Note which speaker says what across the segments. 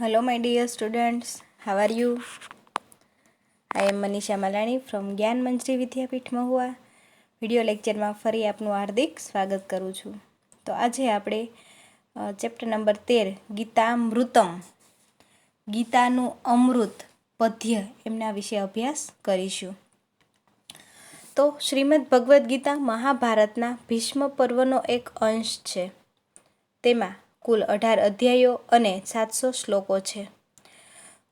Speaker 1: Hello, my dear students. How are you? I am Manisha Malani from જ્ઞાન મંજરી વિદ્યાપીઠ Mahuva. Video લેક્ચરમાં ફરી આપનું હાર્દિક સ્વાગત કરું છું. તો આજે આપણે ચેપ્ટર નંબર 13 ગીતામૃતમ, ગીતાનું અમૃત પદ્ય એમના વિશે અભ્યાસ કરીશું. તો શ્રીમદ ભગવદ્ ગીતા મહાભારતના ભીષ્મ પર્વનો એક અંશ છે. તેમાં કુલ 18 અધ્યાયો અને 700 શ્લોકો છે.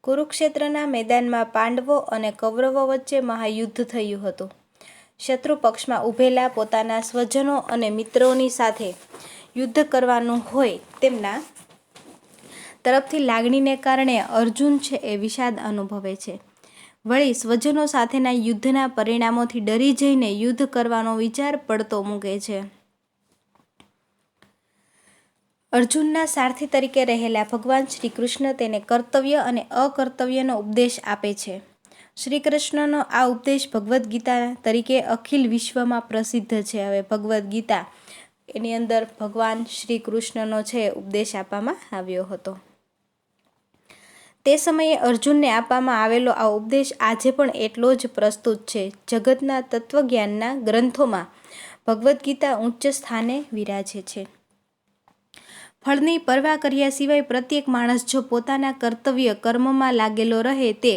Speaker 1: કુરુક્ષેત્રના મેદાનમાં પાંડવો અને કૌરવો વચ્ચે મહાયુદ્ધ થયું હતું. શત્રુ પક્ષમાં ઊભેલા પોતાના સ્વજનો અને મિત્રોની સાથે યુદ્ધ કરવાનું હોય તેમના તરફથી લાગણીને કારણે અર્જુન છે એ વિષાદ અનુભવે છે. વળી સ્વજનો સાથેના યુદ્ધના પરિણામોથી ડરી જઈને યુદ્ધ કરવાનો વિચાર પડતો મૂકે છે. અર્જુનના સારથી તરીકે રહેલા ભગવાન શ્રી કૃષ્ણ તેને કર્તવ્ય અને અકર્તવ્યનો ઉપદેશ આપે છે. શ્રી કૃષ્ણનો આ ઉપદેશ ભગવદ્ ગીતા તરીકે અખિલ વિશ્વમાં પ્રસિદ્ધ છે. હવે ભગવદ્ ગીતા એની અંદર ભગવાન શ્રી કૃષ્ણનો છે ઉપદેશ આપવામાં આવ્યો હતો. તે સમયે અર્જુનને આપવામાં આવેલો આ ઉપદેશ આજે પણ એટલો જ પ્રસ્તુત છે. જગતના તત્વજ્ઞાનના ગ્રંથોમાં ભગવદ્ ગીતા ઉચ્ચ સ્થાને વિરાજે છે. ફળની પરવા કર્યા સિવાય પ્રત્યેક માણસ જો પોતાના કર્તવ્ય કર્મમાં લાગેલો રહે તે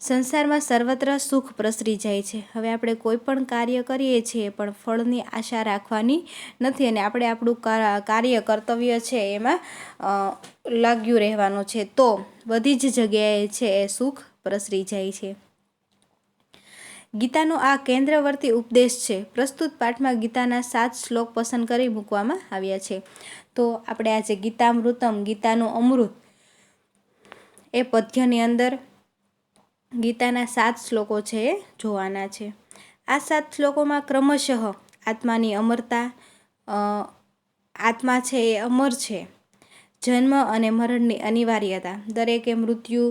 Speaker 1: સંસારમાં સર્વત્ર સુખ પ્રસરી જાય છે. હવે આપણે કોઈ પણ કાર્ય કરીએ છીએ પણ ફળની આશા રાખવાની નથી અને આપણે આપણું કાર્ય કર્તવ્ય છે એમાં લાગ્યું રહેવાનું છે તો બધી જ જગ્યાએ છે એ સુખ પ્રસરી જાય છે. ગીતાનો આ કેન્દ્રવર્તી ઉપદેશ છે. પ્રસ્તુત પાઠમાં ગીતાના 7 શ્લોક પસંદ કરી મૂકવામાં આવ્યા છે. તો આપણે આજે ગીતામૃતમ, ગીતાનું અમૃત એ પદ્યની અંદર ગીતાના 7 શ્લોકો છે એ જોવાના છે. આ 7 શ્લોકોમાં ક્રમશઃ આત્માની અમરતા, આત્મા છે એ અમર છે, જન્મ અને મરણની અનિવાર્યતા, દરેકે મૃત્યુ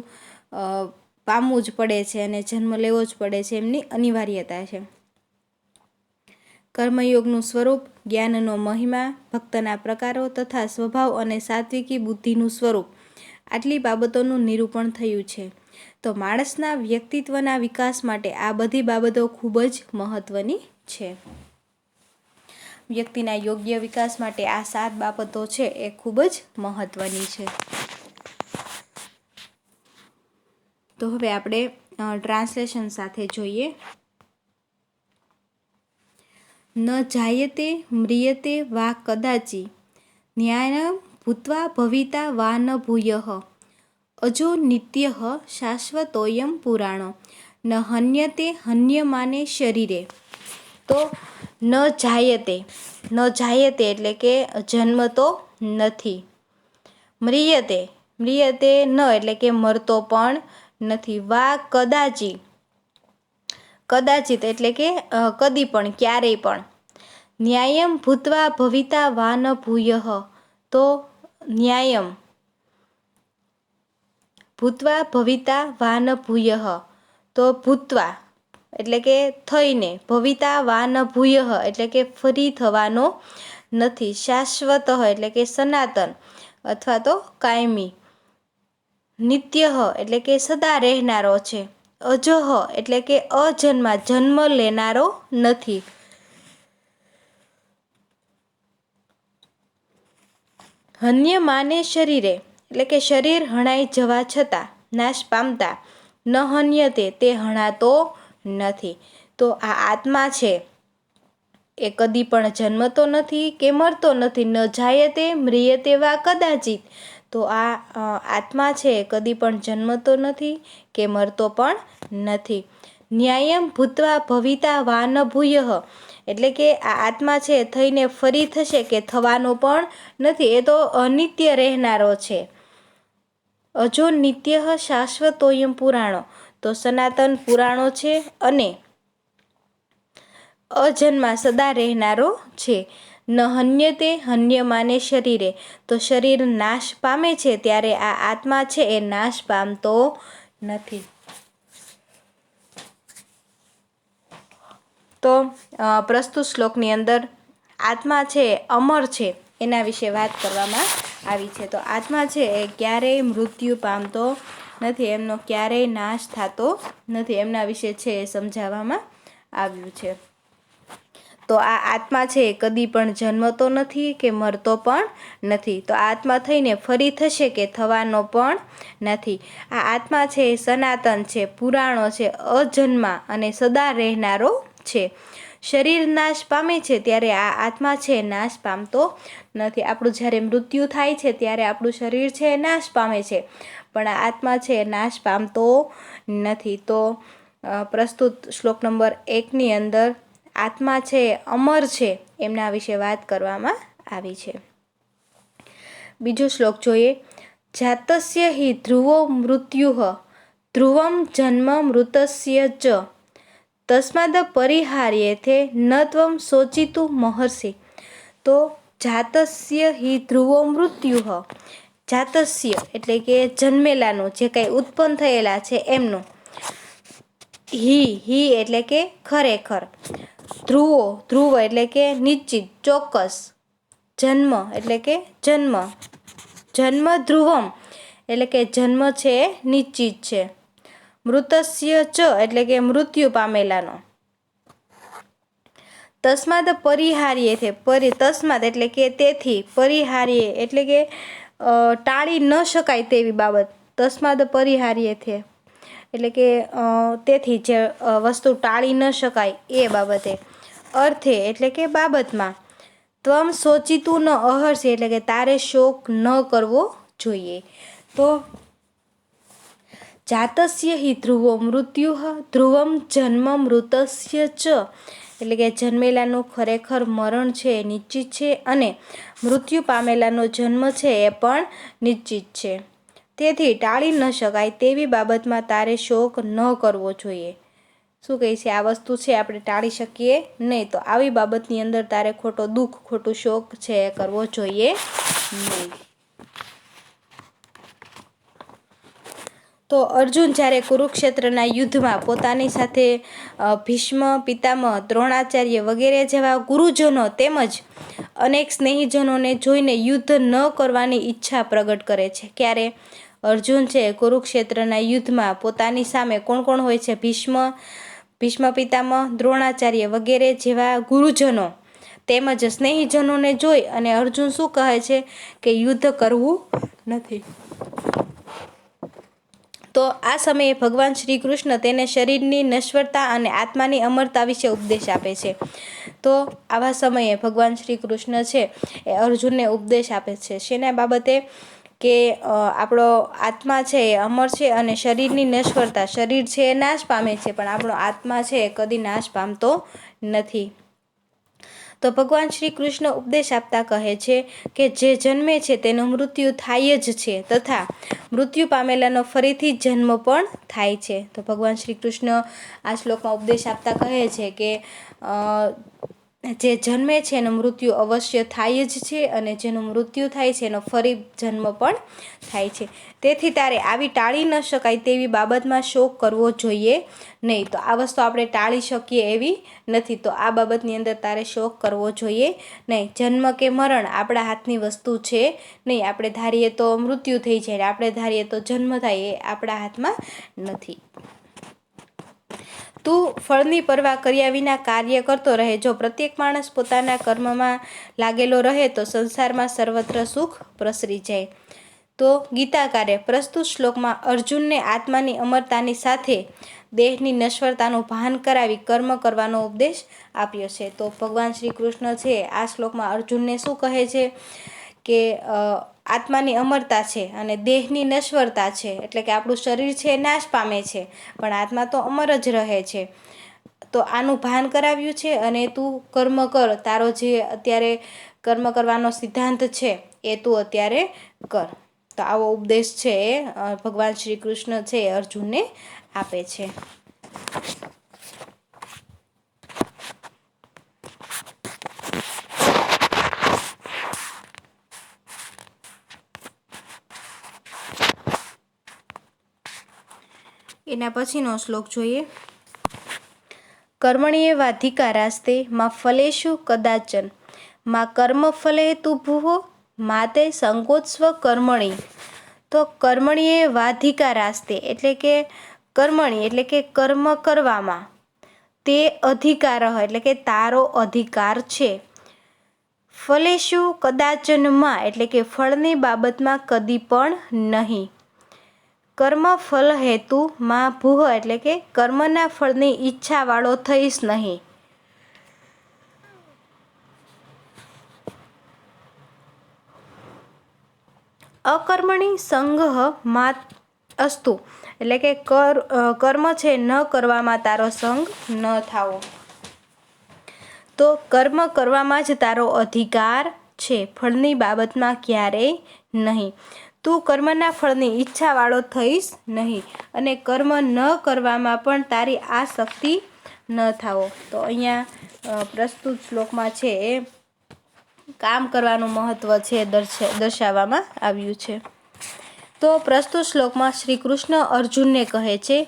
Speaker 1: પામવું જ પડે છે અને જન્મ લેવો જ પડે છે એમની અનિવાર્યતા છે, કર્મયોગનું સ્વરૂપ, જ્ઞાનનો મહિમા, ભક્તના પ્રકારો તથા સ્વભાવ અને સાત્વિકી બુદ્ધિનું સ્વરૂપ, આટલી બાબતોનું નિરૂપણ થયું છે. તો માણસના વ્યક્તિત્વના વિકાસ માટે આ બધી બાબતો ખૂબ જ મહત્વની છે. વ્યક્તિના યોગ્ય વિકાસ માટે આ 7 બાબતો છે એ ખૂબ જ મહત્વની છે. તો હવે આપણે ટ્રાન્સલેશન સાથે જોઈએ. ન જાયતે મ્રિયતે વા કદાચિ ન્યાયં ભૂત્વા ભવિતા વા ન ભૂયઃ અજો નિત્યઃ શાશ્વતોયમ પુરાણો ન હન્યતે હન્યમાને શરીરે. તો ન જાયતે એટલે કે જન્મતો નથી, મ્રિયતે ન એટલે કે મરતો પણ નથી, વા કદાચિત એટલે કે કદી પણ, ક્યારેય પણ, ન્યાયમ ભૂત્વા ભવિતા વા ન ભૂયઃ તો ન્યાયમ ભૂત્વા ભવિતા વા ન ભૂયઃ તો ભૂત્વા એટલે કે થઈને, ભવિતા વા ન ભૂયઃ એટલે કે ફરી થવાનો નથી, શાશ્વત એટલે કે સનાતન અથવા તો કાયમી, નિત્યઃ એટલે કે સદા રહેનારો છે, અજઃ એટલે કે અજન્મા જન્મ લેનારો નથી, હન્યમાને શરીરે એટલે કે શરીર હણાઈ જવા છતાં, નાશ પામતા, ન હન્યતે તે હણાતો નથી. તો આ આત્મા છે એ કદી પણ જન્મતો નથી કે મરતો નથી. ન જાયતે મ્રિયતે વા કદાચિત તો આ આત્મા છે કદી પણ જન્મતો નથી કે મરતો પણ નથી. ન્યાયમ ભૂત્વા ભવિતા વા ન ભૂયઃ એટલે કે આ આત્મા છે થઈને ફરી થશે કે થવાનો પણ નથી, એ તો અનિત્ય રહેનારો છે. અજો નિત્યઃ શાશ્વતોયમ પુરાણો તો સનાતન પુરાણો છે અને અજન્મા સદા રહેનારો છે. ન હન્યતે હન્યમાને શરીરે તો શરીર નાશ પામે છે ત્યારે આ આત્મા છે એ નાશ પામતો નથી. તો પ્રસ્તુત શ્લોકની અંદર આત્મા છે અમર છે એના વિશે વાત કરવામાં આવી છે. તો આત્મા છે એ ક્યારેય મૃત્યુ પામતો નથી, એમનો ક્યારેય નાશ થતો નથી, એમના વિશે છે એ સમજાવવામાં આવ્યું છે. તો આ આત્મા છે એ કદી પણ જન્મતો નથી કે મરતો પણ નથી. તો આ આત્મા થઈને ફરી થશે કે થવાનો પણ નથી. આ આત્મા છે એ સનાતન છે, પુરાણો છે, અજન્મા અને સદા રહેનારો છે. શરીર નાશ પામે છે ત્યારે આ આત્મા છે નાશ પામતો નથી. આપણું જ્યારે મૃત્યુ થાય છે ત્યારે આપણું શરીર છે એ નાશ પામે છે, પણ આ આત્મા છે એ નાશ પામતો નથી. તો પ્રસ્તુત શ્લોક નંબર 1ની અંદર આત્મા છે અમર છે એમના વિશે વાત કરવામાં આવી છે. બીજો શ્લોક જોઈએ. જાતસ્ય હિ ધ્રુવો મૃત્યુઃ ધ્રુવમ જન્મ મૃતસ્ય ચ તસ્માદ પરિહાર્યેથે ન ત્વમ શોચિતું મહર્ષિ. તો જાતસ્ય હિ ધ્રુવો મૃત્યુઃ, જાતસ્ય એટલે કે જન્મેલાનું, જે કંઈ ઉત્પન્ન થયેલા છે એમનું, હિ એટલે કે ખરેખર, ધ્રુવો ધ્રુવ એટલે કે નિશ્ચિત ચોક્કસ, જન્મ એટલે કે જન્મ, જન્મ ધ્રુવમ એટલે કે જન્મ છે નિશ્ચિત છે, મૃતસ્ય ચ એટલે કે મૃત્યુ પામેલાનો, તસ્માદ પરિહાર્ય છે, તસ્માદ એટલે કે તેથી, પરિહાર્ય એટલે કે ટાળી ન શકાય તેવી બાબત, તસ્માદ પરિહાર્ય છે એટલે કે તેથી જે વસ્તુ ટાળી ન શકાય એ બાબતે, અર્થે એટલે કે બાબતમાં, ત્વમ શોચિતું ન અહર્ષિ એટલે કે તારે શોક ન કરવો જોઈએ. તો જાતસ્ય હિ ધ્રુવો મૃત્યુઃ ધ્રુવમ જન્મ મૃતસ્ય ચ એટલે કે જન્મેલાનું ખરેખર મરણ છે એ નિશ્ચિત છે અને મૃત્યુ પામેલાનો જન્મ છે એ પણ નિશ્ચિત છે. તેથી ટાળી ન શકાય તેવી બાબતમાં તારે શોક ન કરવો જોઈએ. શું કહે છે? આ વસ્તુ છે આપણે ટાળી શકીએ નહીં, તો આવી બાબતની અંદર તારે ખોટો દુઃખ, ખોટું શોક છે એ કરવો જોઈએ નહીં. તો અર્જુન જ્યારે કુરુક્ષેત્રના યુદ્ધમાં પોતાની સાથે ભીષ્મ, પિતામહ, દ્રોણાચાર્ય વગેરે જેવા ગુરુજનો તેમજ અનેક સ્નેહીજનોને જોઈને યુદ્ધ ન કરવાની ઈચ્છા પ્રગટ કરે છે. ક્યારે? અર્જુન છે કુરુક્ષેત્રના યુદ્ધમાં પોતાની સામે કોણ કોણ હોય છે? ભીષ્મ પિતામહ, દ્રોણાચાર્ય વગેરે જેવા ગુરુજનો તેમજ સ્નેહીજનોને જોઈ અને અર્જુન શું કહે છે કે યુદ્ધ કરવું નથી. તો આ સમયે ભગવાન શ્રી કૃષ્ણ તેને શરીરની નશ્વરતા અને આત્માની અમરતા વિશે ઉપદેશ આપે છે. તો આવા સમયે ભગવાન શ્રી કૃષ્ણ છે એ અર્જુનને ઉપદેશ આપે છે. શેના બાબતે? કે આપણો આત્મા છે એ અમર છે અને શરીરની નશ્વરતા, શરીર છે એ નાશ પામે છે પણ આપણો આત્મા છે એ કદી નાશ પામતો નથી. તો ભગવાન શ્રી કૃષ્ણ ઉપદેશ આપતા કહે છે કે જે જન્મે છે તેનું મૃત્યુ થાય જ છે તથા મૃત્યુ પામેલાનો ફરીથી જન્મ પણ થાય છે. તો ભગવાન શ્રી કૃષ્ણ આ શ્લોકમાં ઉપદેશ આપતા કહે છે કે જે જન્મે છે એનું મૃત્યુ અવશ્ય થાય જ છે અને જેનું મૃત્યુ થાય છે એનો ફરી જન્મ પણ થાય છે. તેથી તારે આવી ટાળી ન શકાય તેવી બાબતમાં શોક કરવો જોઈએ નહીં. તો આ વસ્તુ આપણે ટાળી શકીએ એવી નથી, તો આ બાબતની અંદર તારે શોક કરવો જોઈએ નહીં. જન્મ કે મરણ આપણા હાથની વસ્તુ છે નહીં. આપણે ધારીએ તો મૃત્યુ થઈ જાય, આપણે ધારીએ તો જન્મ થાય, એ આપણા હાથમાં નથી. તું ફળની પરવા કર્યા વિના કાર્ય કરતો રહે. જો પ્રત્યેક માણસ પોતાના કર્મમાં લાગેલો રહે તો સંસારમાં સર્વત્ર સુખ પ્રસરી જાય. તો ગીતાકારે પ્રસ્તુત શ્લોકમાં અર્જુનને આત્માની અમરતાની સાથે દેહની નશ્વરતાનું ભાન કરાવી કર્મ કરવાનો ઉપદેશ આપ્યો છે. તો ભગવાન શ્રી કૃષ્ણ છે આ શ્લોકમાં અર્જુનને શું કહે છે કે આત્માની અમરતા છે અને દેહની નશ્વરતા છે, એટલે કે આપણું શરીર છે એ નાશ પામે છે પણ આત્મા તો અમર જ રહે છે. તો આનું ભાન કરાવ્યું છે અને તું કર્મ કર. તારો જે અત્યારે કર્મ કરવાનો સિદ્ધાંત છે એ તું અત્યારે કર. તો આવો ઉપદેશ છે એ ભગવાન શ્રી કૃષ્ણ છે એ અર્જુનને આપે છે. એના પછીનો શ્લોક જોઈએ. કર્મણ્યે વાધિકારાસ્તે માં ફલેષુ કદાચન માં કર્મ ફલે તું ભુવો માતે સંકોત્સ્વ કર્મણી, તો કર્મણીએ વાધિકારાસ્તે એટલે કે કર્મણી એટલે કે કર્મ કરવામાં, તે અધિકાર એટલે કે તારો અધિકાર છે. ફલેશુ કદાચન માં એટલે કે ફળની બાબતમાં કદી પણ નહીં. કર્મ ફલ હેતુ માં ભૂહ એટલે કે કર્મના ફળની ઈચ્છા વાળો થઈશ નહીં. અકર્મણી સંગહ માં અસ્તુ એટલે કે કર્મ છે ન કરવામાં તારો સંગ ન થાવો. તો કર્મ કરવામાં જ તારો અધિકાર છે, ફળની બાબતમાં ક્યારેય નહીં. તું કર્મના ફળની ઈચ્છા વાળો થઈશ નહીં અને કર્મ ન કરવામાં પણ તારી આસક્તિ ન થાવો. તો અહીંયા પ્રસ્તુત શ્લોકમાં છે એ કામ કરવાનું મહત્વ છે દર્શાવવામાં આવ્યું છે. તો પ્રસ્તુત શ્લોકમાં શ્રી કૃષ્ણ અર્જુનને કહે છે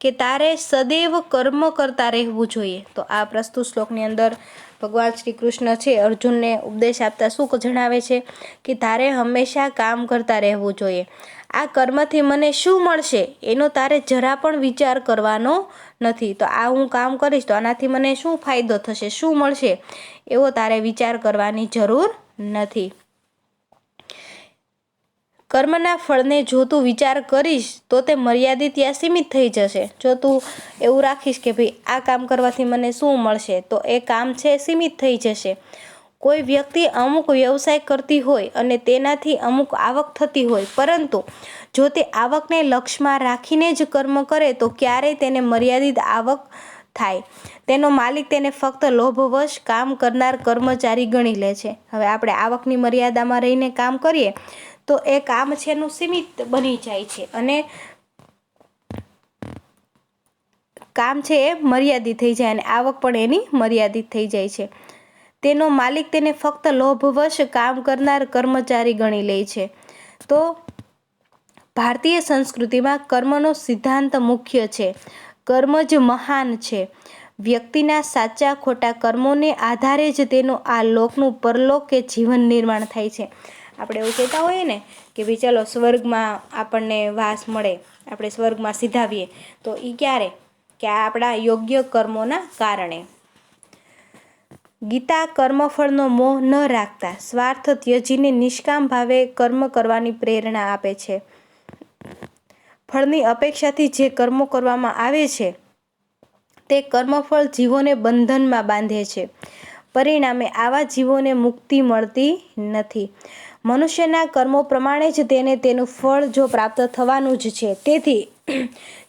Speaker 1: કે તારે સદૈવ કર્મ કરતા રહેવું જોઈએ. તો આ પ્રસ્તુત શ્લોકની અંદર ભગવાન શ્રી કૃષ્ણ છે અર્જુનને ઉપદેશ આપતા શું જણાવે છે કે તારે હંમેશા કામ કરતા રહેવું જોઈએ. આ કર્મથી મને શું મળશે એનો તારે જરા પણ વિચાર કરવાનો નથી. તો આ હું કામ કરીશ તો આનાથી મને શું ફાયદો થશે, શું મળશે, એવો તારે વિચાર કરવાની જરૂર નથી. કર્મના ફળને જો તું વિચાર કરીશ તો તે મર્યાદિત યા સીમિત થઈ જશે. જો તું એવું રાખીશ કે ભાઈ આ કામ કરવાથી મને શું મળશે, તો એ કામ છે સીમિત થઈ જશે. કોઈ વ્યક્તિ અમુક વ્યવસાય કરતી હોય અને તેનાથી અમુક આવક થતી હોય, પરંતુ જો તે આવકને લક્ષ્યમાં રાખીને જ કર્મ કરે તો ક્યારેય તેને મર્યાદિત આવક થાય. તેનો માલિક તેને ફક્ત લોભવશ કામ કરનાર કર્મચારી ગણી લે છે. હવે આપણે આવકની મર્યાદામાં રહીને કામ કરીએ તો એ કામ છે એનું સીમિત બની જાય છે અને કામ છે એ મર્યાદિત થઈ જાય અને આવક પણ એની મર્યાદિત થઈ જાય છે. તેનો માલિક તેને ફક્ત લોભવશ કામ કરનાર કર્મચારી ગણી લે છે. તો ભારતીય સંસ્કૃતિમાં કર્મનો સિદ્ધાંત મુખ્ય છે. કર્મ જ મહાન છે. વ્યક્તિના સાચા ખોટા કર્મોને આધારે જ તેનું આ લોકનું પરલોક કે જીવન નિર્માણ થાય છે. આપણે એવું કહેતા હોઈએ ને કે ભાઈ ચાલો સ્વર્ગમાં આપણને વાસ મળે, આપણે સ્વર્ગમાં સીધાવીએ, તો એ ક્યારે કે આપણા યોગ્ય કર્મોના કારણે. ગીતા કર્મફળનો મોહ ન રાખતા સ્વાર્થ ત્યજીને નિષ્કામ ભાવે કર્મ કરવાની પ્રેરણા આપે છે. ફળની અપેક્ષાથી જે કર્મો કરવામાં આવે છે તે કર્મફળ જીવોને બંધનમાં બાંધે છે. પરિણામે આવા જીવોને મુક્તિ મળતી નથી. મનુષ્યના કર્મો પ્રમાણે જ તેને તેનું ફળ જો પ્રાપ્ત થવાનું જ છે. તેથી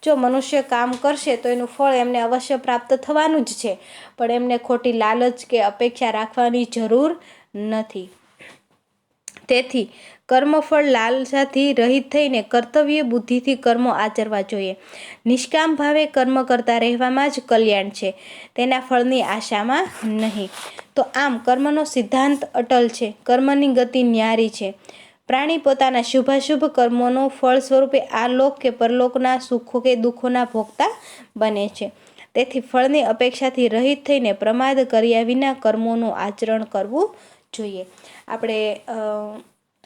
Speaker 1: જો મનુષ્ય કામ કરશે તો એનું ફળ એમને અવશ્ય પ્રાપ્ત થવાનું જ છે, પણ એમને ખોટી લાલચ કે અપેક્ષા રાખવાની જરૂર નથી. તેથી કર્મફળ લાલસાથી રહિત થઈને કર્તવ્ય બુદ્ધિથી કર્મો આચરવા જોઈએ. નિષ્કામ ભાવે કર્મ કરતા રહેવામાં જ કલ્યાણ છે, તેના ફળની આશામાં નહીં. તો આમ કર્મનો સિદ્ધાંત અટલ છે. કર્મની ગતિ ન્યારી છે. પ્રાણી પોતાના શુભાશુભ કર્મોનું ફળ સ્વરૂપે આ લોક કે પરલોકના સુખો કે દુઃખોના ભોગતા બને છે. તેથી ફળની અપેક્ષાથી રહિત થઈને પ્રમાદ કર્યા વિના કર્મોનું આચરણ કરવું જોઈએ. આપણે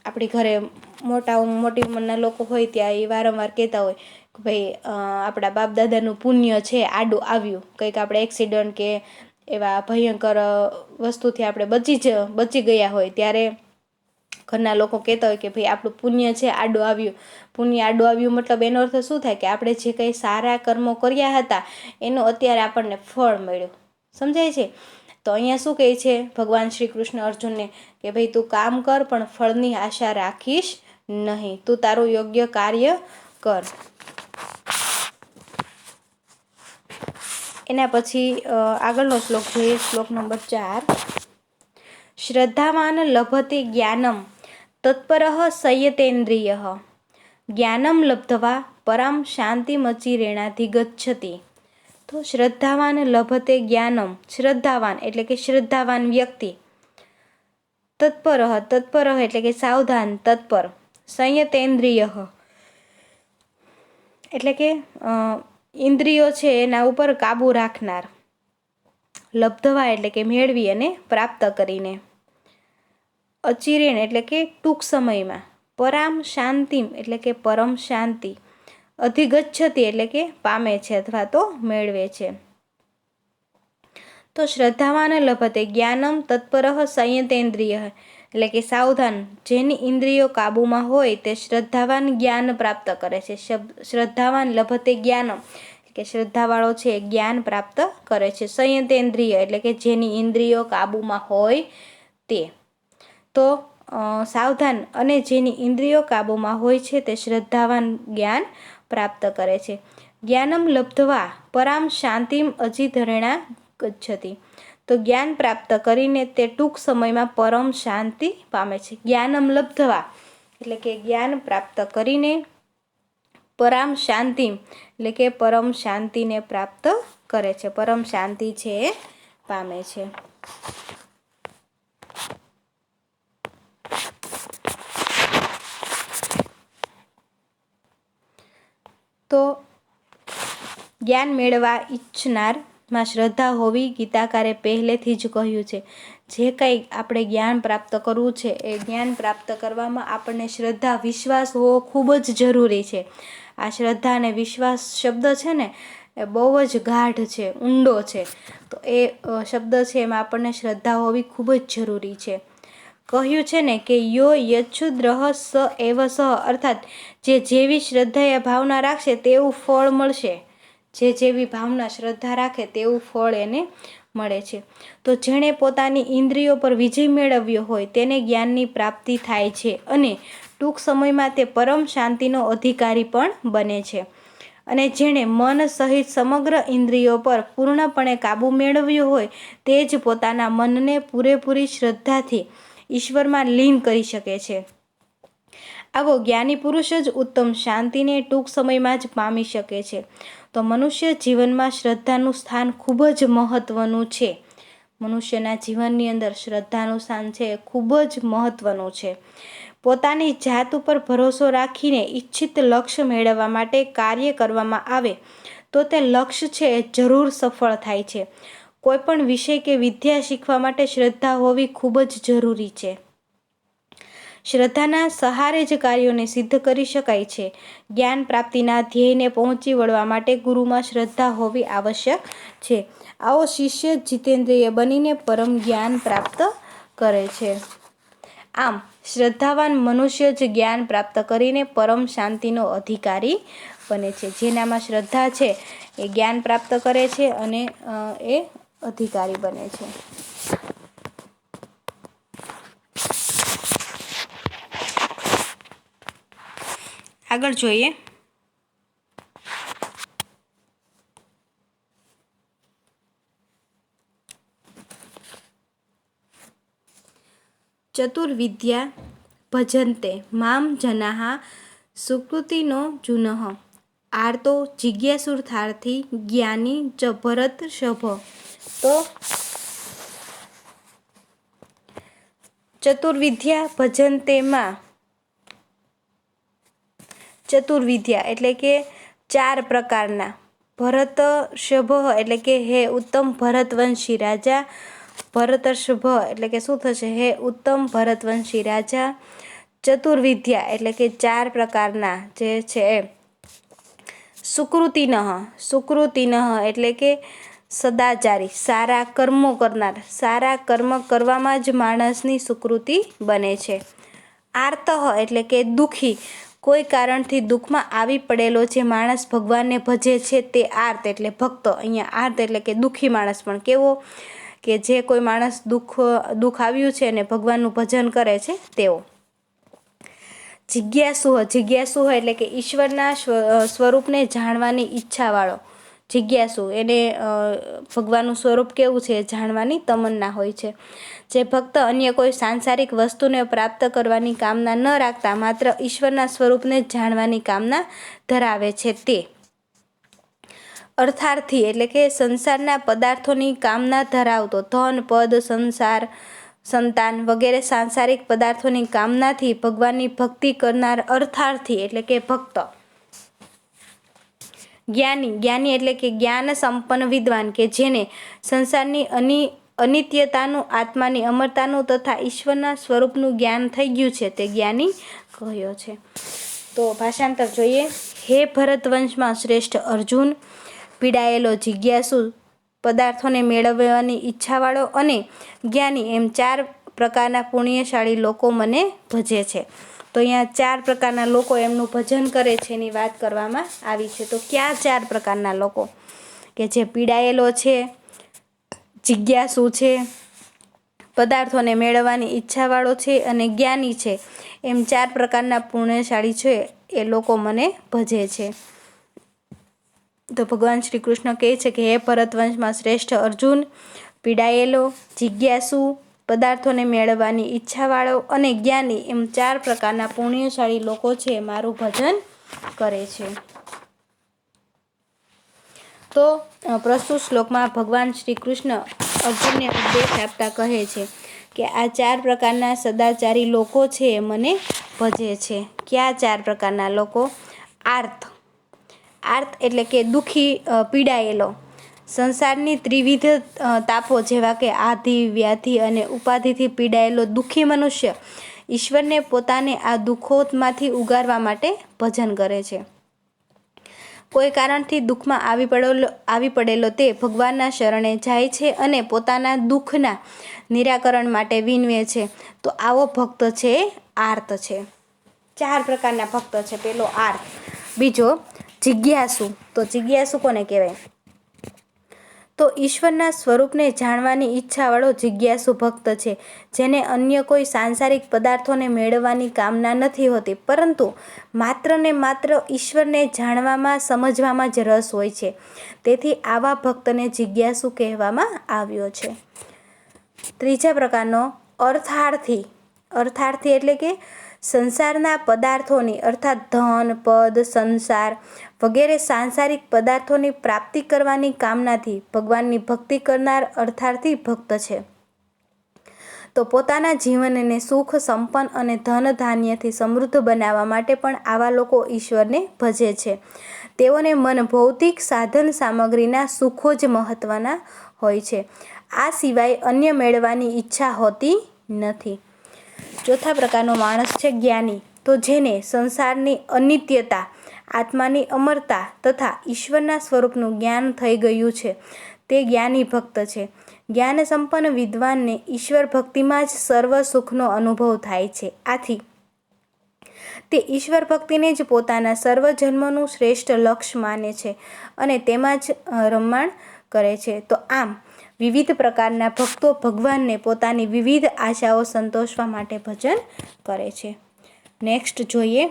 Speaker 1: આપણી ઘરે મોટી ઉંમરના લોકો હોય ત્યાં એ વારંવાર કહેતા હોય કે ભાઈ આપણા બાપ દાદાનું પુણ્ય છે આડું આવ્યું, કંઈક આપણે એક્સિડન્ટ કે એવા ભયંકર વસ્તુથી આપણે બચી ગયા હોય ત્યારે ઘરના લોકો કહેતા હોય કે ભાઈ આપણું પુણ્ય છે આડું આવ્યું. પુણ્ય આડું આવ્યું મતલબ એનો અર્થ શું થાય કે આપણે જે કંઈ સારા કર્મો કર્યા હતા એનું અત્યારે આપણને ફળ મળ્યું. સમજાય છે? તો અહીંયા શું કહે છે ભગવાન શ્રી કૃષ્ણ અર્જુનને કે ભાઈ તું કામ કર પણ ફળની આશા રાખીશ નહીં. તું તારું યોગ્ય કાર્ય કર. એના પછી આગળનો શ્લોક જોઈએ, શ્લોક નંબર 4. શ્રદ્ધાવાન લભતે જ્ઞાનમ તત્પરઃ સંયતેન્દ્રિયઃ જ્ઞાનમ લબ્ધવા પરામ શાંતિમચિરેણાધિગચ્છતિ. તો શ્રદ્ધાવાન લભતે જ્ઞાનમ, શ્રદ્ધાવાન એટલે કે શ્રદ્ધાવાન વ્યક્તિ, તત્પરઃ એટલે કે સાવધાન, તત્પર, સંયતેન્દ્રિયઃ એટલે કે ઇન્દ્રિયો છે એના ઉપર કાબુ રાખનાર, લબ્ધવા એટલે કે મેળવી અને પ્રાપ્ત કરીને, અચિરેણ એટલે કે ટૂંક સમયમાં, પરામ શાંતિમ એટલે કે પરમ શાંતિ, અધિગચ્છતિ એટલે કે પામે છે અથવા તો મેળવે છે. તો શ્રદ્ધાવાન લભતે જ્ઞાનમ તત્પરઃ સંયતેન્દ્રિય એટલે કે સાવધાન, જેની ઇન્દ્રિયો કાબૂમાં હોય તે શ્રદ્ધાવાન જ્ઞાન પ્રાપ્ત કરે છે. શ્રદ્ધાવાન લભતે જ્ઞાનમ કે શ્રદ્ધાવાળો છે જ્ઞાન પ્રાપ્ત કરે છે. સંયતેન્દ્રિય એટલે કે જેની ઇન્દ્રિયો કાબૂમાં હોય તે. તો સાવધાન અને જેની ઇન્દ્રિયો કાબૂમાં હોય છે તે શ્રદ્ધાવાન જ્ઞાન પ્રાપ્ત કરે છે. જ્ઞાનમ લબ્ધવા પરામ શાંતિમ અધિધરેણા ગચ્છતિ. તો જ્ઞાન પ્રાપ્ત કરીને તે ટૂંક સમયમાં પરમ શાંતિ પામે છે. જ્ઞાનમ લબ્ધવા એટલે કે જ્ઞાન પ્રાપ્ત કરીને પરામ શાંતિ એટલે કે પરમ શાંતિને પ્રાપ્ત કરે છે, પરમ શાંતિ છે એ પામે છે. તો જ્ઞાન મેળવવા ઈચ્છનારમાં શ્રદ્ધા હોવી ગીતાકારે પહેલેથી જ કહ્યું છે. જે કંઈ આપણે જ્ઞાન પ્રાપ્ત કરવું છે એ જ્ઞાન પ્રાપ્ત કરવામાં આપણને શ્રદ્ધા, વિશ્વાસ હોવો ખૂબ જ જરૂરી છે. આ શ્રદ્ધા અને વિશ્વાસ શબ્દ છે ને એ બહુ જ ગાઢ છે, ઊંડો છે. તો એ શબ્દ છે એમાં આપણને શ્રદ્ધા હોવી ખૂબ જ જરૂરી છે. કહ્યું છે ને કે યો યચ્છુદ્રહ સ એવ સહ, અર્થાત જે જેવી શ્રદ્ધા ભાવના રાખશે તેવું ફળ મળશે. જે જેવી ભાવના શ્રદ્ધા રાખે તેવું ફળ એને મળે છે. તો જેણે પોતાની ઇન્દ્રિયો પર વિજય મેળવ્યો હોય તેને જ્ઞાનની પ્રાપ્તિ થાય છે અને ટૂંક સમયમાં તે પરમ શાંતિનો અધિકારી પણ બને છે. અને જેણે મન સહિત સમગ્ર ઇન્દ્રિયો પર પૂર્ણપણે કાબૂ મેળવ્યો હોય તે જ પોતાના મનને પૂરેપૂરી શ્રદ્ધાથી ઈશ્વરમાં લીન કરી શકે છે. આવો જ્ઞાની પુરુષ જ ઉત્તમ શાંતિને ટૂંક સમયમાં જ પામી શકે છે. તો મનુષ્ય જીવનમાં શ્રદ્ધાનું સ્થાન ખૂબ જ મહત્ત્વનું છે. મનુષ્યના જીવનની અંદર શ્રદ્ધાનું સ્થાન છે એ ખૂબ જ મહત્ત્વનું છે. પોતાની જાત ઉપર ભરોસો રાખીને ઈચ્છિત લક્ષ્ય મેળવવા માટે કાર્ય કરવામાં આવે તો તે લક્ષ્ય છે એ જરૂર સફળ થાય છે. કોઈ પણ વિષય કે વિદ્યા શીખવા માટે શ્રદ્ધા હોવી ખૂબ જ જરૂરી છે. શ્રદ્ધાના સહારે જ કાર્યોને સિદ્ધ કરી શકાય છે. જ્ઞાન પ્રાપ્તિના ધ્યેયને પહોંચી વળવા માટે ગુરુમાં શ્રદ્ધા હોવી આવશ્યક છે. આવો શિષ્ય જીતેન્દ્રિય બનીને પરમ જ્ઞાન પ્રાપ્ત કરે છે. આમ શ્રદ્ધાવાન મનુષ્ય જ જ્ઞાન પ્રાપ્ત કરીને પરમ શાંતિનો અધિકારી બને છે. જેનામાં શ્રદ્ધા છે એ જ્ઞાન પ્રાપ્ત કરે છે અને એ અધિકારી બને છે. આગળ જોઈએ. ચતુર્વિદ્યા ભજન્તે મામ જનાઃ સુકૃતિનો જુનઃ આર્તો જિજ્ઞાસુર્થાર્થી જ્ઞાની ચ ભરત સભ. તો ચતુર્વિદ્યા ભજન્તેમાં ચતુર્વિદ્યા એટલે કે 4 પ્રકારના, ભરતર્ષભ એટલે કે હે ઉત્તમ ભરતવંશી રાજા, ભરતર્ષભ એટલે કે શું થશે? હે ઉત્તમ ભરતવંશી રાજા. ચતુર્વિદ્યા એટલે કે 4 પ્રકારના જે છે સુકૃતિનઃ, સુકૃતિનઃ એટલે કે સદાચારી, સારા કર્મો કરનાર, સારા કર્મ કરવામાં જ માણસની સુકૃતિ બને છે. આર્તઃ એટલે કે દુઃખી, કોઈ કારણથી દુઃખમાં આવી પડેલો જે માણસ ભગવાનને ભજે છે તે આર્ત એટલે ભક્ત. અહીંયા આર્ત એટલે કે દુઃખી માણસ પણ કેવો? કે જે કોઈ માણસ દુઃખ આવ્યું છે અને ભગવાનનું ભજન કરે છે તેવો. જિજ્ઞાસુ, જિજ્ઞાસુ એટલે કે ઈશ્વરના સ્વરૂપને જાણવાની ઈચ્છાવાળો. જિજ્ઞાસુ એને ભગવાનનું સ્વરૂપ કેવું છે જાણવાની તમન્ના હોય છે. જે ભક્ત અન્ય કોઈ સાંસારિક વસ્તુને પ્રાપ્ત કરવાની કામના ન રાખતા માત્ર ઈશ્વરના સ્વરૂપને જાણવાની કામના ધરાવે છે તે. અર્થાર્થી એટલે કે સંસારના પદાર્થોની કામના ધરાવતો, ધન, પદ, સંસાર, સંતાન વગેરે સાંસારિક પદાર્થોની કામનાથી ભગવાનની ભક્તિ કરનાર અર્થાર્થી એટલે કે ભક્ત. જ્ઞાની, જ્ઞાની એટલે કે જ્ઞાન સંપન્ન વિદ્વાન કે જેને સંસારની અનિત્યતાનું, આત્માની અમરતાનું તથા ઈશ્વરના સ્વરૂપનું જ્ઞાન થઈ ગયું છે તે જ્ઞાની કહ્યો છે. તો ભાષાંતર જોઈએ. હે ભરતવંશમાં શ્રેષ્ઠ અર્જુન, પીડાયેલો, જિજ્ઞાસુ, પદાર્થોને મેળવવાની ઈચ્છાવાળો અને જ્ઞાની એમ 4 પ્રકારના પુણ્યશાળી લોકો મને ભજે છે. તો અહીંયા 4 પ્રકારના લોકો એમનું ભજન કરે છે એની વાત કરવામાં આવી છે. તો કયા 4 પ્રકારના લોકો? કે જે પીડાયેલો છે, જિજ્ઞાસુ છે, પદાર્થોને મેળવવાની ઈચ્છાવાળો છે અને જ્ઞાની છે. એમ 4 પ્રકારના પુણ્યશાળી છે એ લોકો મને ભજે છે. તો ભગવાન શ્રી કૃષ્ણ કહે છે કે હે ભરતવંશમાં શ્રેષ્ઠ અર્જુન, પીડાયેલો, જિજ્ઞાસુ, પદાર્થોને મેળવવાની ઈચ્છાવાળો અને જ્ઞાની એમ 4 પ્રકારના પુણ્યશાળી લોકો છે મારું ભજન કરે છે. તો પ્રસ્તુત શ્લોકમાં ભગવાન શ્રી કૃષ્ણ અર્જુનને ઉપદેશ આપતા કહે છે કે આ 4 પ્રકારના સદાચારી લોકો છે એ મને ભજે છે. કયા 4 પ્રકારના લોકો? આર્ત. આર્ત એટલે કે દુઃખી, પીડાયેલો, સંસારની ત્રિવિધ તાપો જેવા કે આધિ, વ્યાધિ અને ઉપાધિથી પીડાયેલો દુઃખી મનુષ્ય ઈશ્વરને પોતાને આ દુઃખોમાંથી ઉગારવા માટે ભજન કરે છે. કોઈ કારણથી દુઃખમાં આવી પડેલો તે ભગવાનના શરણે જાય છે અને પોતાના દુઃખના નિરાકરણ માટે વિનવે છે. તો આવો ભક્ત છે આર્ત છે. 4 પ્રકારના ભક્ત છે. પેલો આર્ત. બીજો જિજ્ઞાસુ. તો જિજ્ઞાસુ કોને કહેવાય? તો ઈશ્વરના સ્વરૂપને જાણવાની ઈચ્છાવાળો જિજ્ઞાસુ ભક્ત છે, જેને અન્ય કોઈ સાંસારિક પદાર્થોને મેળવવાની કામના નથી હોતી, પરંતુ માત્ર ને માત્ર ઈશ્વરને જાણવામાં, સમજવામાં જ રસ હોય છે. તેથી આવા ભક્તને જિજ્ઞાસુ કહેવામાં આવ્યો છે. ત્રીજા પ્રકારનો અર્થાર્થી. અર્થાર્થી એટલે કે સંસારના પદાર્થોની અર્થાત ધન, પદ, સંસાર વગેરે સાંસારિક પદાર્થોની પ્રાપ્તિ કરવાની કામનાથી ભગવાનની ભક્તિ કરનાર અર્થાર્થી ભક્ત છે. તો પોતાના જીવનને સુખ, સંપન્ન અને ધન ધાન્યથી સમૃદ્ધ બનાવવા માટે પણ આવા લોકો ઈશ્વરને ભજે છે. તેઓને મન ભૌતિક સાધન સામગ્રીના સુખો જ મહત્વના હોય છે. આ સિવાય અન્ય મેળવવાની ઈચ્છા હોતી નથી. ચોથા પ્રકારનો માણસ છે જ્ઞાની. તો જેને સંસારની અનિત્યતા, આત્માની અમરતા તથા ઈશ્વરના સ્વરૂપનું જ્ઞાન થઈ ગયું છે તે જ્ઞાની ભક્ત છે. જ્ઞાન સંપન્ન વિદ્વાનને ઈશ્વર ભક્તિમાં જ સર્વ સુખનો અનુભવ થાય છે. આથી તે ઈશ્વર ભક્તિને જ પોતાના સર્વ જન્મનું શ્રેષ્ઠ લક્ષ્ય માને છે અને તેમાં જ રમણ કરે છે. તો આમ વિવિધ પ્રકારના ભક્તો ભગવાનને પોતાની વિવિધ આશાઓ સંતોષવા માટે ભજન કરે છે. નેક્સ્ટ જોઈએ.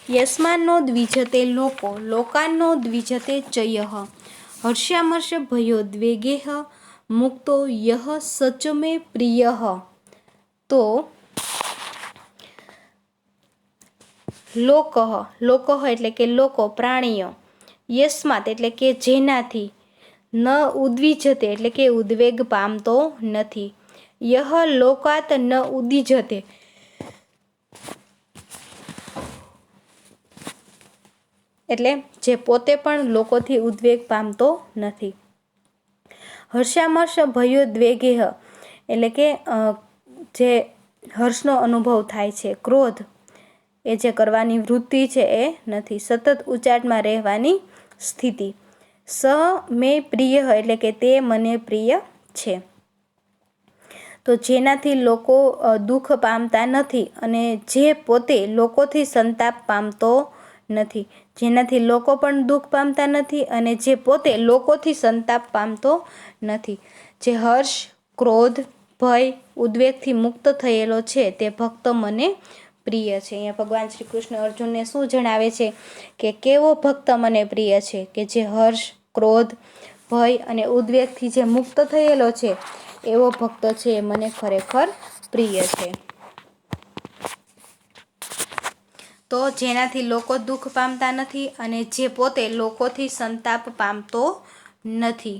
Speaker 1: યસ્માન્નો દ્વિજતે લોકો લોકાન્નો દ્વિજતે ચયઃ હર્ષ્યામર્ષ ભયોદ્વેગેઃ મુક્તો યઃ સચ મે પ્રિયઃ. તો લોક એટલે કે લોકો, પ્રાણીઓ, યસ્માત એટલે કે જેનાથી, ન ઉદ્વિજતે એટલે કે ઉદ્વેગ પામતો નથી, યહ લોકાત ન ઉદ્વિજતે એટલે જે પોતે પણ લોકોથી ઉદ્વેગ પામતો નથી, હર્ષામર્ષ ભયોદ્વેગેહ એટલે કે જે હર્ષનો અનુભવ થાય છે, ક્રોધ એ જે કરવાની વૃત્તિ છે એ નથી, સતત ઉચાટમાં રહેવાની સ્થિતિ, સ મે પ્રિય એટલે કે તે મને પ્રિય છે. તો જેનાથી લોકો દુઃખ પામતા નથી અને જે પોતે લોકોથી સંતાપ પામતો નથી, જેનાથી લોકો પણ દુઃખ પામતા નથી અને જે પોતે લોકોથી સંતાપ પામતો નથી, જે હર્ષ, ક્રોધ, ભય, ઉદ્વેગથી મુક્ત થયેલો છે તે ભક્ત મને પ્રિય છે. અહીંયા ભગવાન શ્રી કૃષ્ણ અર્જુનને શું જણાવે છે કે કેવો ભક્ત મને પ્રિય છે? કે જે હર્ષ, ક્રોધ, ભય અને ઉદ્વેગથી જે મુક્ત થયેલો છે એવો ભક્ત છે એ મને ખરેખર પ્રિય છે. તો જેનાથી લોકો દુઃખ પામતા નથી અને જે પોતે લોકોથી સંતાપ પામતો નથી.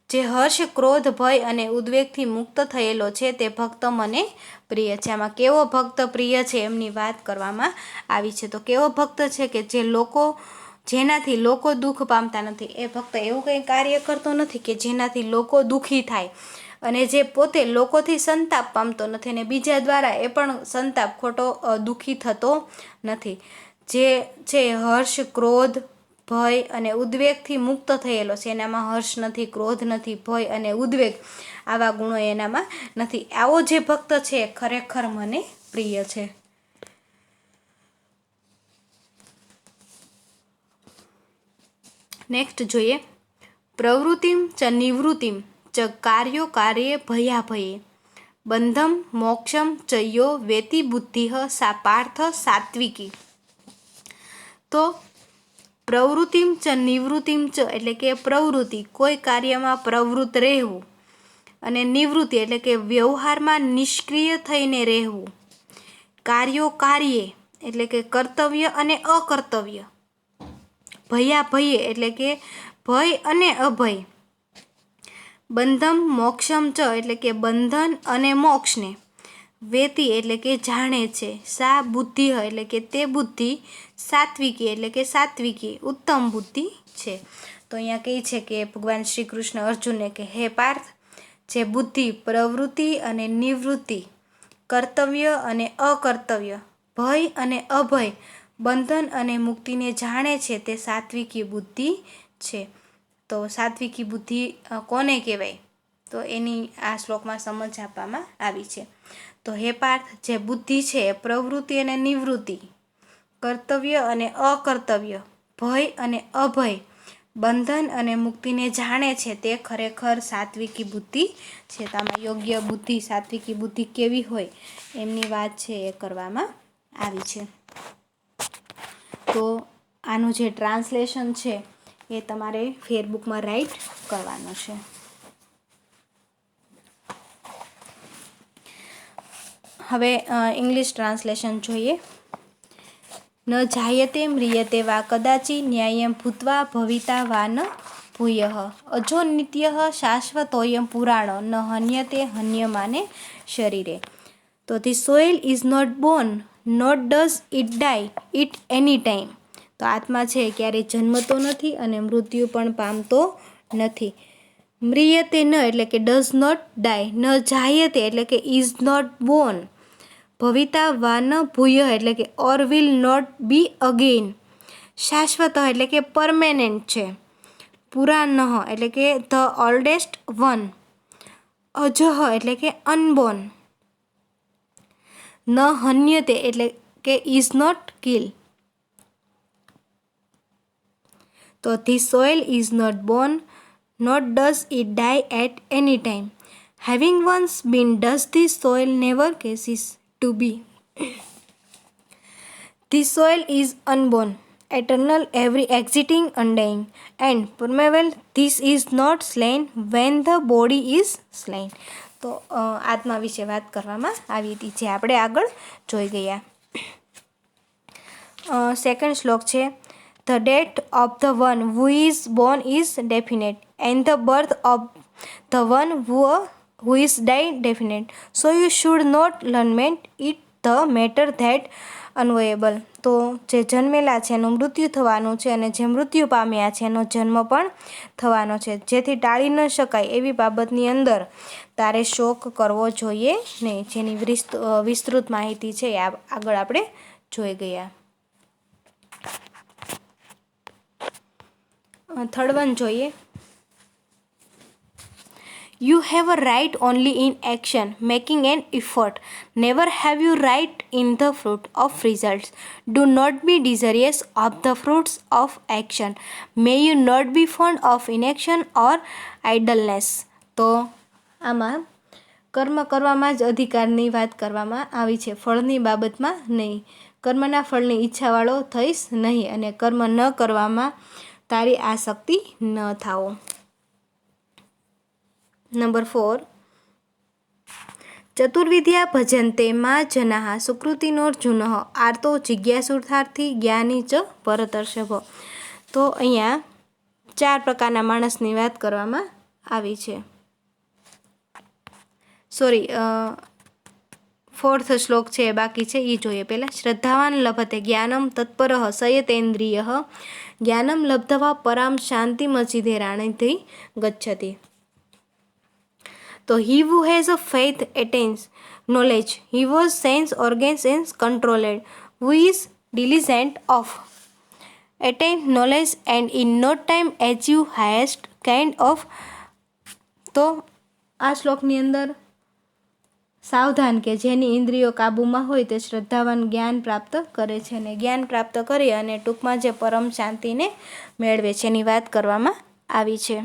Speaker 1: જે હર્ષ, ક્રોધ, ભય અને ઉદ્વેગથી મુક્ત થયેલો છે તે ભક્ત મને પ્રિય છે. આમાં કેવો ભક્ત પ્રિય છે એમની વાત કરવામાં આવી છે. તો કેવો ભક્ત છે કે જેનાથી લોકો દુઃખ પામતા નથી. એ ભક્ત એવું કંઈ કાર્ય કરતો નથી કે જેનાથી લોકો દુઃખી થાય, અને જે પોતે લોકોથી સંતાપ પામતો નથી અને બીજા દ્વારા એ પણ સંતાપ ખોટો દુઃખી થતો નથી. જે છે હર્ષ, ક્રોધ, ભય અને ઉદ્વેગથી મુક્ત થયેલો છે. એનામાં હર્ષ નથી, ક્રોધ નથી, ભય અને ઉદ્વેગ આવા ગુણો એનામાં નથી. આવો જે ભક્ત છે ખરેખર મને પ્રિય છે. નેક્સ્ટ જોઈએ, પ્રવૃત્તિમ ચ નિવૃત્તિમ ચ કાર્યો કાર્યે ભયાભયે બંધમ મોક્ષમ ચ યો વેતિ બુદ્ધિઃ સા પાર્થ સાત્વિકી. તો પ્રવૃત્તિમ ચ નિવૃત્તિમ ચ એટલે કે પ્રવૃત્તિ, કોઈ કાર્યમાં પ્રવૃત્ત રહેવું, અને નિવૃત્તિ એટલે કે વ્યવહારમાં નિષ્ક્રિય થઈને રહેવું. કાર્યો કાર્યે એટલે કે કર્તવ્ય અને અકર્તવ્ય. ભયાભયે એટલે કે ભય અને અભય. બંધમ મોક્ષમ ચ એટલે કે બંધન અને મોક્ષને. વેતિ એટલે કે જાણે છે. સા બુદ્ધિ એટલે કે તે બુદ્ધિ. સાત્વિકી એટલે કે સાત્વિકી ઉત્તમ બુદ્ધિ છે. તો અહીંયા કહે છે કે ભગવાન શ્રી કૃષ્ણ અર્જુનને કે હે પાર્થ, જે બુદ્ધિ પ્રવૃત્તિ અને નિવૃત્તિ, કર્તવ્ય અને અકર્તવ્ય, ભય અને અભય, બંધન અને મુક્તિને જાણે છે તે સાત્વિકી બુદ્ધિ છે. તો સાત્વિકી બુદ્ધિ કોને કહેવાય? તો એની આ શ્લોકમાં સમજ આપવામાં આવી છે. તો હે પાર્થ, જે બુદ્ધિ છે એ પ્રવૃત્તિ અને નિવૃત્તિ, કર્તવ્ય અને અકર્તવ્ય, ભય અને અભય, બંધન અને મુક્તિને જાણે છે તે ખરેખર સાત્વિકી બુદ્ધિ છે. તો આમાં યોગ્ય બુદ્ધિ, સાત્વિકી બુદ્ધિ કેવી હોય એમની વાત છે એ કરવામાં આવી છે. તો આનું જે ટ્રાન્સલેશન છે એ તમારે ફેરબુકમાં રાઇટ કરવાનું છે. હવે ઇંગ્લિશ ટ્રાન્સલેશન જોઈએ. ન જાયતે મ્રિયતે વા કદાચિ ન્યાય્યમ ભૂત્વા ભવિતા વા ન ભૂયઃ અજો નિત્યઃ શાશ્વતોયમ પુરાણો ન હન્યતે હન્યમાને શરીરે. તો the soul is not born, not does it die at any time. તો આત્મા છે ક્યારેય જન્મતો નથી અને મૃત્યુ પણ પામતો નથી. મ્રિયતે ન એટલે કે ડઝ નોટ ડાય, ન જાયતે એટલે કે ઇઝ નોટ બોર્ન, ભવિતા વા ન ભૂય એટલે કે ઓર વિલ નોટ બી અગેન, શાશ્વત એટલે કે પરમેનન્ટ છે, પુરાણઃ એટલે કે ધ ઓલ્ડેસ્ટ વન, અજહ એટલે કે અનબોર્ન, ન હન્યતે એટલે કે ઇઝ નોટ કિલ. તો the soul is not born, not does it die at any time. Having once been does the soul never ceases to be. The soil is unborn, eternal, ever existing, undying, and permeable. This is not slain when the body is slain. તો આત્મા વિશે વાત કરવામાં આવી હતી, જે આપણે આગળ જોઈ ગયા. સેકન્ડ શ્લોક છે, the death of the one who is born is definite and the birth of the one who is die definite. So you should not lament it the matter that unavoidable. તો જે જન્મેલા છે એનું મૃત્યુ થવાનું છે, અને જે મૃત્યુ પામ્યા છે એનો જન્મ પણ થવાનો છે. જેથી ટાળી ન શકાય એવી બાબતની અંદર તારે શોક કરવો જોઈએ નહીં. જેની વિસ્તૃત માહિતી છે એ આગળ આપણે જોઈ ગયા. થર્ડ વન જોઈએ. You have a right only in action, making an effort. Never have you right in the fruit of results. Do not be desirous of the fruits of action. May you not be fond of inaction or idleness. તો આમાં કર્મ કરવામાં જ અધિકારની વાત કરવામાં આવી છે, ફળની બાબતમાં નહીં. કર્મના ફળની ઈચ્છાવાળો થઈશ નહીં, અને કર્મ ન કરવામાં તારી આસક્તિ ન થાઓ. નંબર 4, ચતુર્વિદ્યા ભજન્તે મા જનાઃ સુકૃતિનોર્જુનઃ આર્તો જિજ્ઞાસુર્થાર્થી જ્ઞાની ચ પરતર્ષભ. તો અહીંયા 4 પ્રકારના માણસની વાત કરવામાં આવી છે. સોરી, 4th શ્લોક છે એ બાકી છે, એ જોઈએ પહેલાં. શ્રદ્ધાવાન લભતે જ્ઞાનમ તત્પરઃ સંયતેન્દ્રિયઃ જ્ઞાનમ લબ્ધવા પરામ શાંતિમચિધેરાણિથી ગચ્છતિ. તો he who has a faith attains knowledge, he whose sense organs is controlled, who is diligent of attain knowledge and in no time achieve highest kind of. તો આ શ્લોકની અંદર સાવધાન કે જેની ઇન્દ્રિયો કાબૂમાં હોય તે શ્રદ્ધાવાન જ્ઞાન પ્રાપ્ત કરે છે, અને જ્ઞાન પ્રાપ્ત કરી અને ટૂંકમાં જે પરમ શાંતિને મેળવે છે એની વાત કરવામાં આવી છે.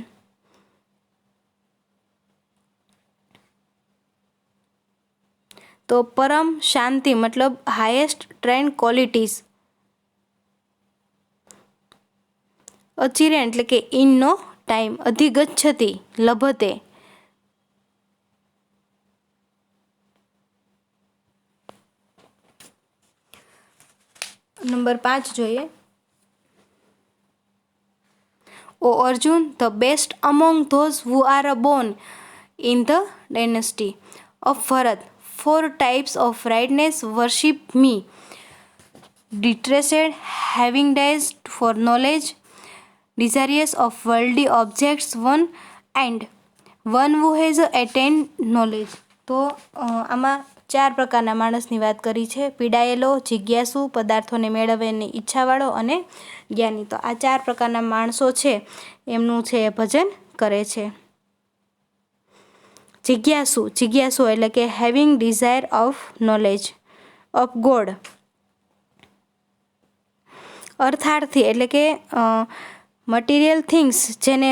Speaker 1: તો પરમ શાંતિ મતલબ હાઈએસ્ટ ટ્રેન્ડ ક્વોલિટીઝ. અચિરે એટલે કે ઇન નો ટાઈમ, અધિગચ્છતિ લભતે. નંબર 5 જોઈએ. O Arjun, the best among those who are born in the dynasty of Bharat, 4 types of rightness worship me: distressed, having days for knowledge, desirous of worldly objects, one who has attained knowledge. તો આમાં 4 પ્રકારના માણસની વાત કરી છે: પીડાયેલો, જિજ્ઞાસુ, પદાર્થોને મેળવવાની ઈચ્છાવાળો અને જ્ઞાની. તો આ 4 પ્રકારના માણસો છે એમનું છે ભજન કરે છે. જિજ્ઞાસુ એટલે કે having desire of knowledge of God. અર્થાર્થી એટલે કે મટીરિયલ થિંગ્સ, જેને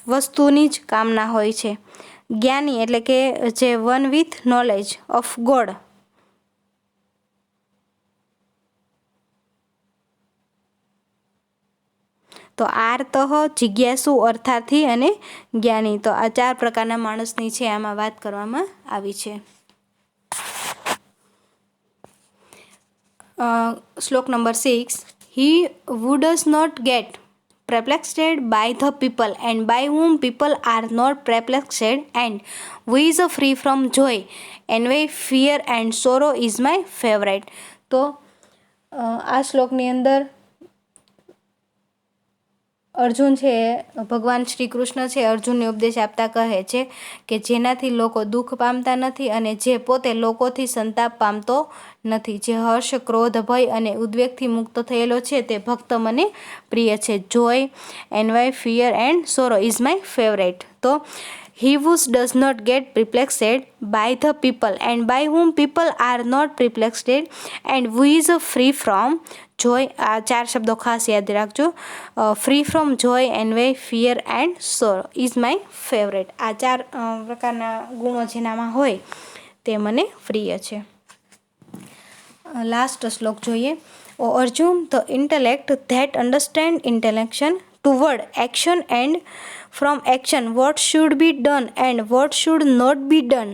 Speaker 1: વસ્તુની જ કામના હોય છે. જ્ઞાની એટલે કે જે one with knowledge of God. તો આર્તઃ, જિજ્ઞાસુ, અર્થાર્થી અને જ્ઞાની. તો આ 4 પ્રકારના માણસની છે આમાં વાત કરવામાં આવી છે. શ્લોક number 6. He who does not get perplexed by the people and by whom people are not perplexed and who is free from joy, envy, fear and sorrow is my favorite. તો આ શ્લોકની અંદર અર્જુન છે ભગવાન શ્રી કૃષ્ણ છે અર્જુનને ઉપદેશ આપતા કહે છે કે જેનાથી લોકો દુઃખ પામતા નથી અને જે પોતે લોકોથી સંતાપ પામતો નથી, જે હર્ષ, ક્રોધ, ભય અને ઉદ્વેગથી મુક્ત થયેલો છે તે ભક્ત મને પ્રિય છે. Joy, envy, fear and sorrow is my favourite. તો he who does not get perplexed by the people and by whom people are not perplexed and who is free from joy. આ 4 શબ્દો ખાસ યાદ રાખજો. Free from joy, envy, fear and sorrow is my favourite. આ 4 પ્રકારના ગુણો જેનામાં હોય તે મને પ્રિય છે. લાસ્ટ શ્લોક જોઈએ. O Arjun, the intellect that understand intellection toward action and from action what should be done and what should not be done,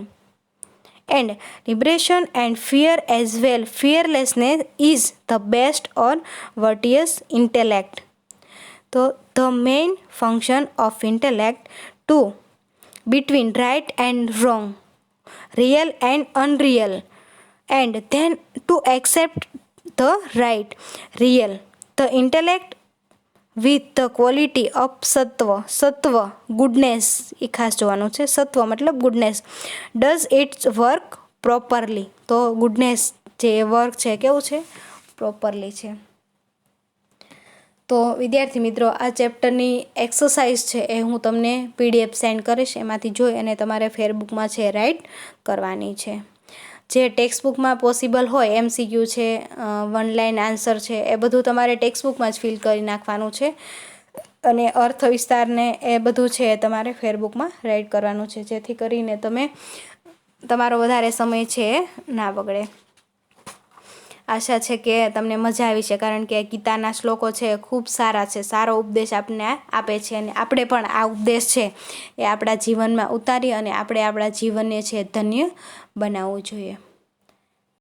Speaker 1: and liberation and fear as well. Fearlessness is the best or virtuous intellect. So the main function of intellect to between right and wrong, real and unreal, and then to accept the right, real. The intellect with the quality of sattva goodness, એ ખાસ જોવાનું છે. સત્વ મતલબ goodness. Does its work properly. તો goodness જે work છે કેવું છે? પ્રોપરલી છે. તો વિદ્યાર્થી મિત્રો, આ ચેપ્ટરની એક્સરસાઇઝ છે એ હું તમને PDF સેન્ડ કરીશ, એમાંથી જોઈ અને તમારે ફેરબુકમાં છે રાઇટ કરવાની છે. જે ટેક્સ્ટબુકમાં પોસિબલ હોય, MCQ છે, 1 લાઇન આન્સર છે, એ બધું તમારે ટેક્સ્ટબુકમાં જ ફિલ કરી નાખવાનું છે અને અર્થ વિસ્તારને એ બધું છે એ તમારે ફેરબુકમાં રાઇટ કરવાનું છે, જેથી કરીને તમે તમારો વધારે સમય છે એ ના બગડે. આશા છે કે તમને મજા આવી છે, કારણ કે ગીતાના શ્લોકો છે એ ખૂબ સારા છે, સારો ઉપદેશ આપણને આપે છે અને આપણે પણ આ ઉપદેશ છે એ આપણા જીવનમાં ઉતારી અને આપણે આપણા જીવનને છે ધન્ય બનાવવું જોઈએ.